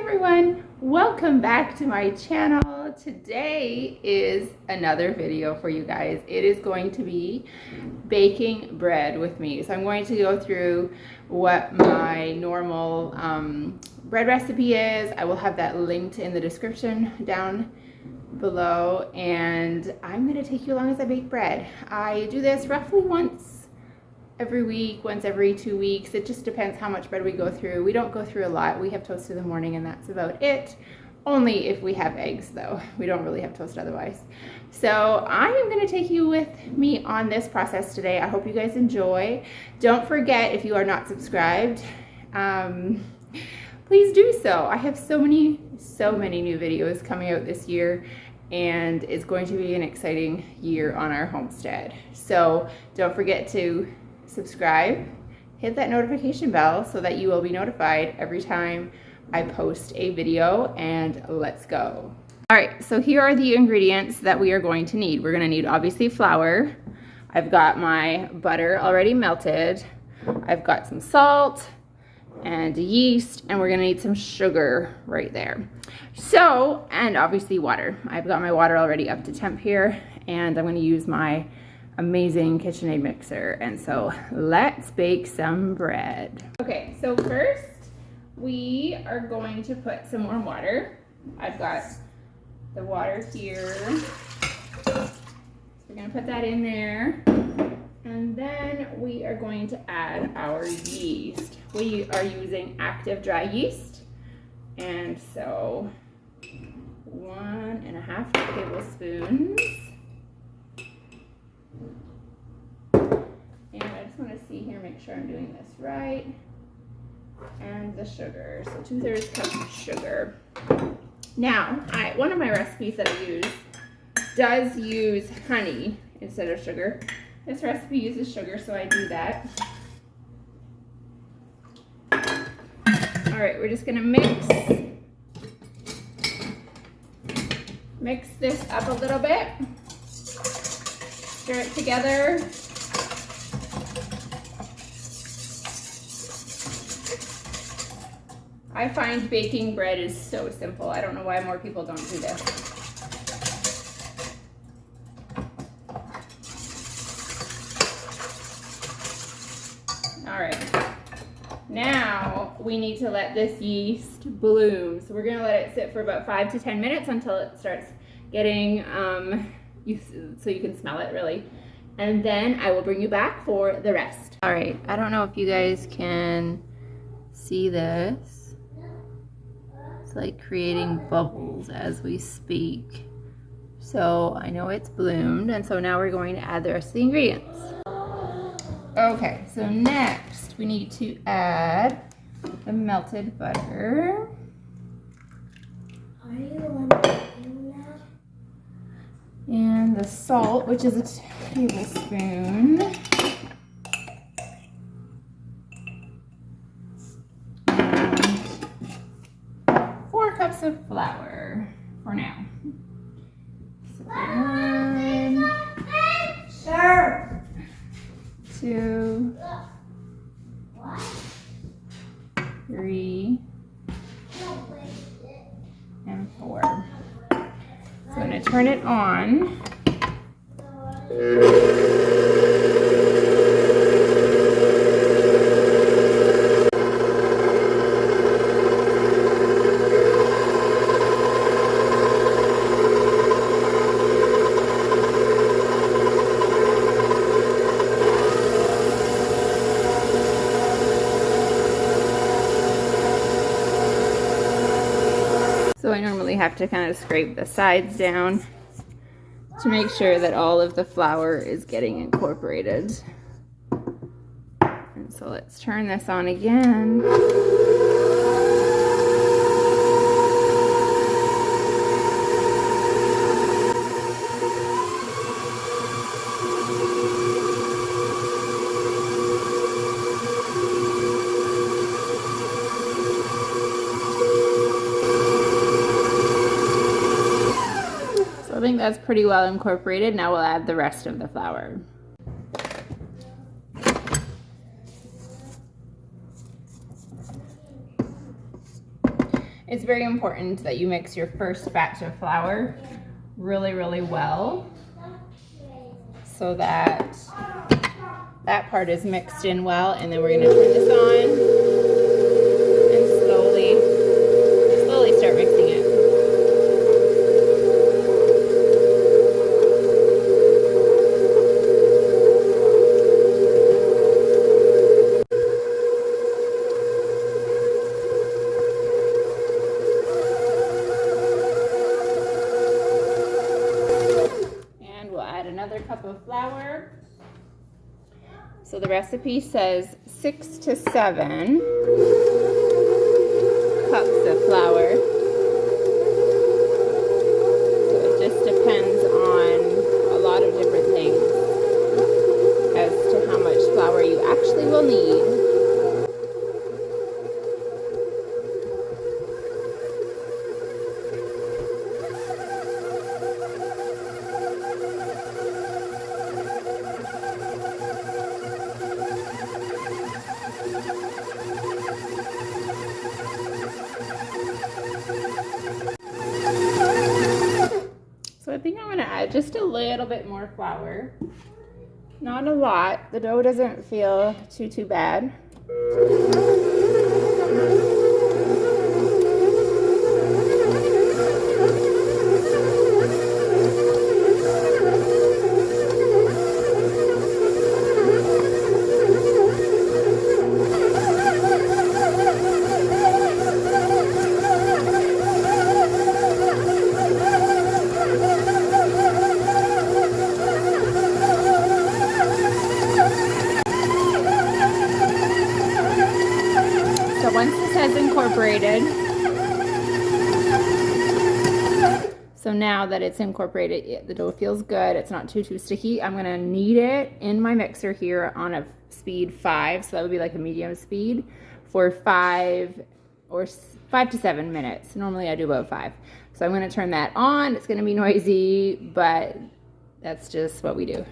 everyone, welcome back to my channel. Today is another video for you guys. It is going to be baking bread with me. So I'm going to go through what my normal bread recipe is. I will have that linked in the description down below, and I'm going to take you along as I bake bread. I do this roughly once every week, once every 2 weeks. It just depends how much bread we go through. We don't go through a lot. We have toast in the morning and that's about it. Only if we have eggs though. We don't really have toast otherwise. So I am going to take you with me on this process today. I hope you guys enjoy. Don't forget, if you are not subscribed, please do so. I have so many new videos coming out this year, and it's going to be an exciting year on our homestead. So don't forget to subscribe, hit that notification bell so that you will be notified every time I post a video, and let's go. All right, so here are the ingredients that we are going to need. We're gonna need obviously flour. I've got my butter already melted. I've got some salt and yeast, and we're gonna need some sugar right there. So, and obviously water. I've got my water already up to temp here, and I'm gonna use my amazing KitchenAid mixer. And so let's bake some bread. Okay, so first we are going to put some more water. I've got the water here. So we're gonna put that in there. And then we are going to add our yeast. We are using active dry yeast. And so 1.5 tablespoons. And I just want to see here, make sure I'm doing this right. And the sugar, so 2/3 cup of sugar. Now, one of my recipes that I use does use honey instead of sugar. This recipe uses sugar, so I do that. All right, we're just gonna mix this up a little bit. Stir it together. I find baking bread is so simple. I don't know why more people don't do this. All right, now we need to let this yeast bloom. So we're gonna let it sit for about 5 to 10 minutes until it starts getting, so you can smell it really. And then I will bring you back for the rest. All right, I don't know if you guys can see this. It's like creating bubbles as we speak. So I know it's bloomed, and so now we're going to add the rest of the ingredients. Okay, so next we need to add the melted butter. And the salt, which is a tablespoon. And 4 cups of flour for now. So 1, 2, 3, and 4. So I'm going to turn it on. So I normally have to kind of scrape the sides down to make sure that all of the flour is getting incorporated. And so let's turn this on again. I think that's pretty well incorporated. Now we'll add the rest of the flour. It's very important that you mix your first batch of flour really, really well so that that part is mixed in well, and then we're going to turn this on and slowly start mixing it. And we'll add another cup of flour. So the recipe says 6 to 7 cups of flour. So it just depends on a lot of different things as to how much flour you actually will need. So I think I'm going to add just a little bit more flour. Not a lot. The dough doesn't feel too bad. So once this has incorporated, so now that it's incorporated, the dough feels good. It's not too sticky. I'm gonna knead it in my mixer here on a speed 5, so that would be like a medium speed, for 5 to 7 minutes. Normally I do about 5. So I'm gonna turn that on. It's gonna be noisy, but that's just what we do.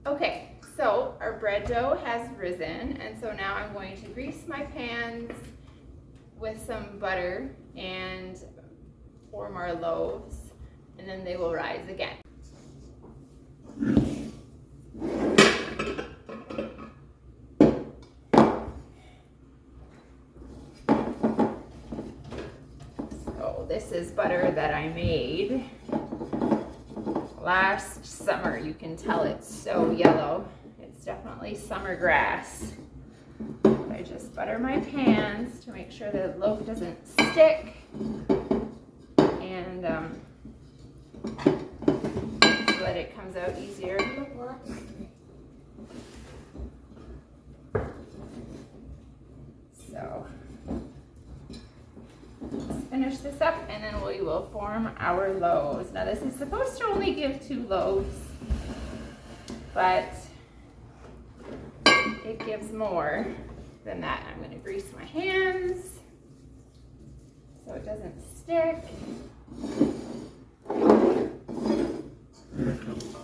Okay, so our bread dough has risen, and so now I'm going to grease my pans with some butter and form our loaves, and then they will rise again. So this is butter that I made last summer. You can tell it's so yellow. It's definitely summer grass. I just butter my pans to make sure the loaf doesn't stick, and so that it comes out easier. So let's finish this up, and then we will form our loaves. Now this is supposed to only give 2 loaves, but it gives more than that. I'm going to grease my hands so it doesn't stick.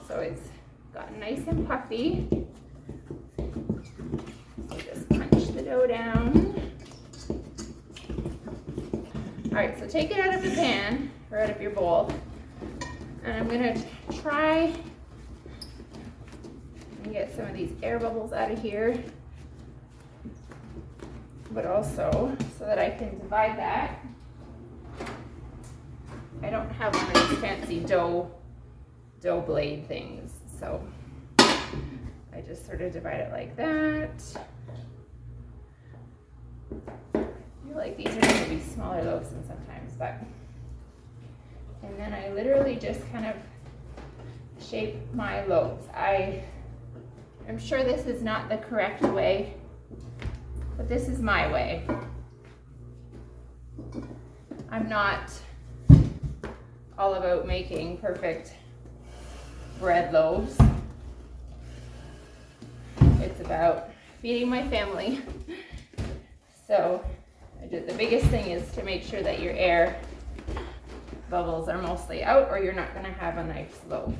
So it's gotten nice and puffy. So just punch the dough down. All right, so take it out of the pan or out of your bowl, and I'm going to try and get some of these air bubbles out of here, but also so that I can divide that. I don't have one of these fancy dough blade things, so I just sort of divide it like that. I feel like these are going to be smaller loaves than sometimes, but And then I literally just kind of shape my loaves. I'm sure this is not the correct way, but this is my way. I'm not all about making perfect bread loaves. It's about feeding my family. So the biggest thing is to make sure that your air bubbles are mostly out, or you're not going to have a nice loaf.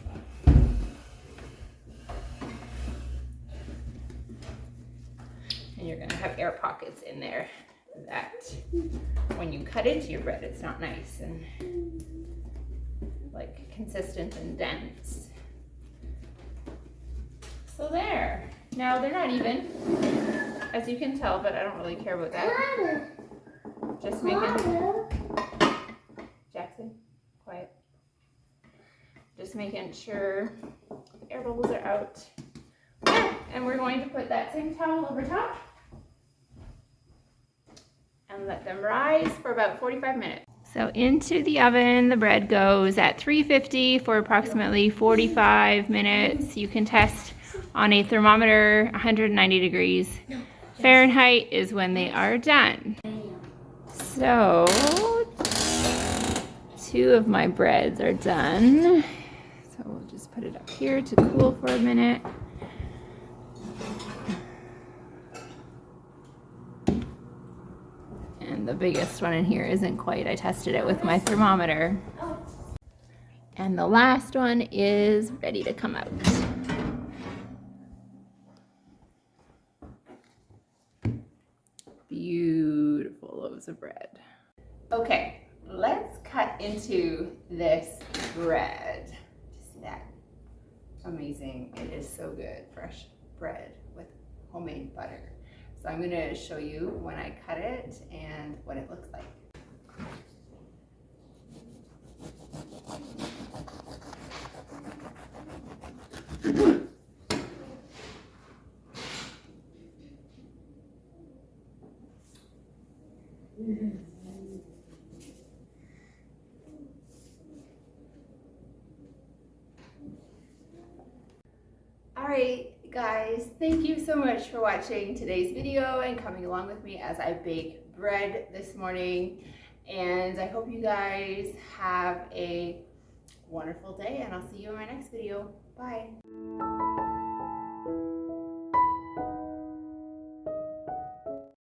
And you're going to have air pockets in there that when you cut into your bread, it's not nice and like consistent and dense. So there. Now they're not even, as you can tell, but I don't really care about that. Just making, Jackson, quiet. Just making sure the air bubbles are out. And we're going to put that same towel over top and let them rise for about 45 minutes. So into the oven, the bread goes at 350 for approximately 45 minutes. You can test on a thermometer. 190 degrees Fahrenheit is when they are done. So 2 of my breads are done. So we'll just put it up here to cool for a minute. And the biggest one in here isn't quite. I tested it with my thermometer. And the last one is ready to come out. Beautiful loaves of bread. Okay, let's cut into this bread. Just that amazing. It is so good. Fresh bread with homemade butter. So I'm going to show you when I cut it and what it looks like. Alright guys, thank you so much for watching today's video and coming along with me as I bake bread this morning. And I hope you guys have a wonderful day, and I'll see you in my next video. Bye.